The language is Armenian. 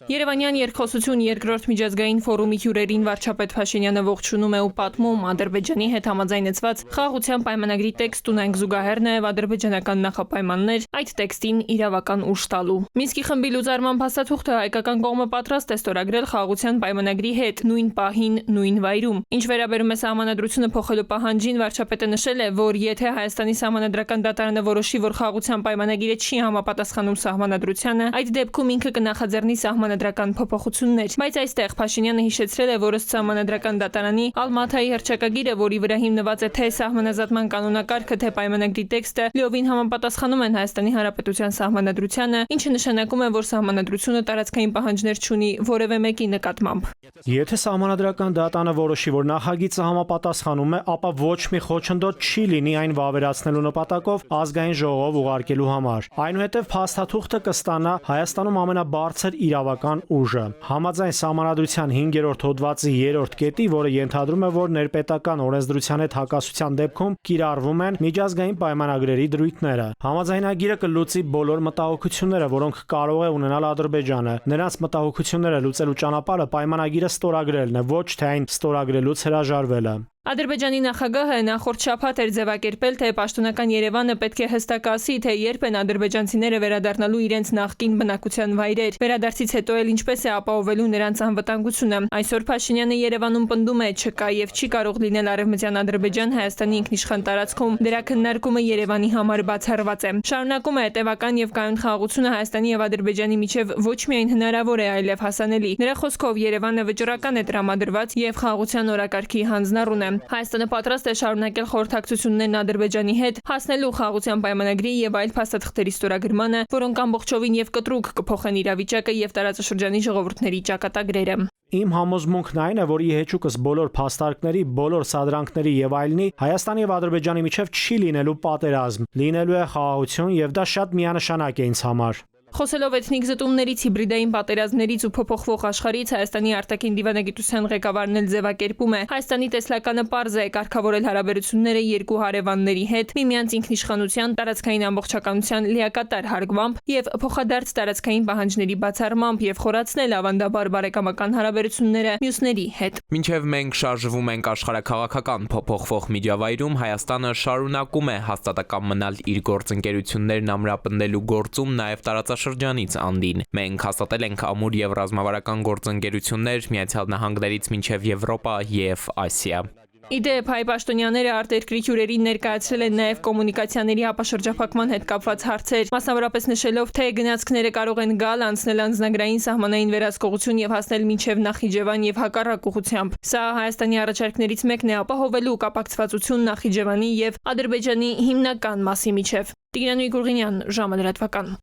Երևանյան երկխոսություն երկրորդ միջազգային ֆորումի հյուրերին վարչապետ Փաշինյանը ողջունում է ու պատմում Ադրբեջանի հետ համաձայնեցված խաղաղության պայմանագրի տեքստ ունենք զուգահեռ նաև ադրբեջանական նախապայմաններ այդ տեքստին իրավական ուժ տալու։ Մինսկի խմբի լուծարման փաստաթուղթը հայկական կողմը պատրաստ է ստորագրել խաղաղության պայմանագրի հետ նույն պահին, նույն վայրում։ Ինչ վերաբերում է սահմանադրությունը փոխելու պահանջին, վարչապետը նշել է, որ եթե Հայաստանի սահմանադրական դատարանը որոշի, որ խաղաղության պայմանագիրը չի համապատասխանում սահմանադրությանը, այդ դեպքում ինքը կնախաձեռնի սահմանադրական փոփոխություններ, բայց այստեղ Փաշինյանը հիշեցրել է, որ ըստ սահմանադրական դատարանի Ալմաթայի հռչակագիրը, որի վրա հիմնված է թե սահմանազատման կանոնակարգը, թե պայմանագրի տեքստը, լիովին համապատասխանում են Հայաստանի Հանրապետության սահմանադրությանը, ինչը նշանակում է, որ սահմանադրությունը տարածքային պահանջներ չունի որևէ մեկի նկատմամբ։ Եթե սահմանադրական դատարանը որոշի, որ նախագիծը համապատասխանում է, ապա ոչ մի խոչընդոտ չի լինի այն վավերացնելու նպատակով ազգային ժողով ուղարկելու համար։ Այնուհետև փաստաթուղթը կստանա Հայաստանում ամենաբարձր իրավական ուժը։ Համաձայն սահմանադրության 5-րդ հոդվածի 3-րդ կետի, որը ենթադրում է, որ ներպետական օրենսդրության հետ հակասության դեպքում կիրառվում են միջազգային պայմանագրերի դրույթները։ Համաձայնագիրը կլուծի բոլոր մտահոգությունները, որոնք կարող է ունենալ Ադրբեջանը։ Նրանց մտահոգությունները լուծելու ճանապարհը պայմանագիրը ստորագրելն է, ոչ թե այն ստորագրելուց հրաժարվելը։ Ադրբեջանի նախագահը նախորդ շաբաթ էր ձևակերպել, թե պաշտոնական Երևանը պետք է հստակ ասի, թե երբ են ադրբեջանցիները վերադառնալու իրենց նախկին բնակության վայրեր։ Վերադարձից հետո էլ ինչպես է ապահովելու նրանց անվտանգությունը։ Այսօր Փաշինյանը Երևանում պնդում է, չկա եւ չի կարող լինել արևմտյան Ադրբեջան Հայաստանի ինքնիշխան տարածքում։ Դրա քննարկումը Երևանի համար բացառված է։ Շարունակում է տևական եւ կայուն խաղաղությունը Հայաստանի եւ Ադրբեջանի միջև ոչ միայն հնարավոր է, այլև հասանելի։ Նրա խոսքով Երևանը վճռական է տրամադրված եւ խաղաղության օրակարգի հանձնառուն է։ Հայաստանը պատրաստ է շարունակել խորհրդակցություններն Ադրբեջանի հետ, հասնելու խաղաղության պայմանագրի եւ այլ փաստաթղթերի ստորագրմանը, որոնք ամբողջովին եւ կտրուկ կփոխեն իրավիճակը եւ տարածաշրջանի ժողովուրդների ճակատագրերը։ Իմ համոզմունքն այն է, որ ի հեճուկս բոլոր փաստարկների, բոլոր սադրանքների եւ այլնի Հայաստանի եւ Ադրբեջանի միջև չի լինելու պատերազմ, լինելու է խաղաղություն եւ դա շատ միանշանակ է ինձ համար։ Խոսելով էթնիկ զտումներից, հիբրիդային պատերազմներից ու փոփոխվող աշխարհից Հայաստանի արտաքին դիվանագիտության ղեկավարն էլ ձևակերպում է. Հայաստանի տեսլականը պարզ է կարգավորել հարաբերությունները երկու հարևանների հետ, միմյանց ինքնիշխանության, տարածքային ամբողջականության լիակատար հարգմամբ եւ փոխադարձ տարածքային պահանջների բացառմամբ եւ խորացնել ավանդաբար բարեկամական հարաբերությունները մյուսների հետ։ Մինչև մենք շարժվում ենք աշխարհաքաղաքական փոփոխվող միջավայրում, Հայաստանը շարունակում է հաստատակամ մնալ իր գործընկերություններն ամրապնդելու գործում նաեւ տարածաշրջանից անդին։ Մենք հաստատել ենք ամուր եւ ռազմավարական գործընկերություններ Միացյալ Նահանգներից մինչև Եվրոպա եւ Ասիա։ Իդեպ հայ պաշտոնյաները արտերկրի հյուրերին ներկայացրել են նաև կոմունիկացիաների ապաշրջափակման հետ կապված հարցեր, մասնավորապես նշելով, թե գնացքները կարող են գալ, անցնել անձնագրային սահմանային վերահսկողություն եւ հասնել մինչև Նախիջևան եւ հակառակ ուղղությամբ։ Սա Հայաստանի առաջարկներից մեկն է ապահովելու կապակցվածություն Նախիջևանի եւ Ադրբեջանի հիմնական մասի միջև։ Տիգրան Գուրգինյան, ժամը լրատվական։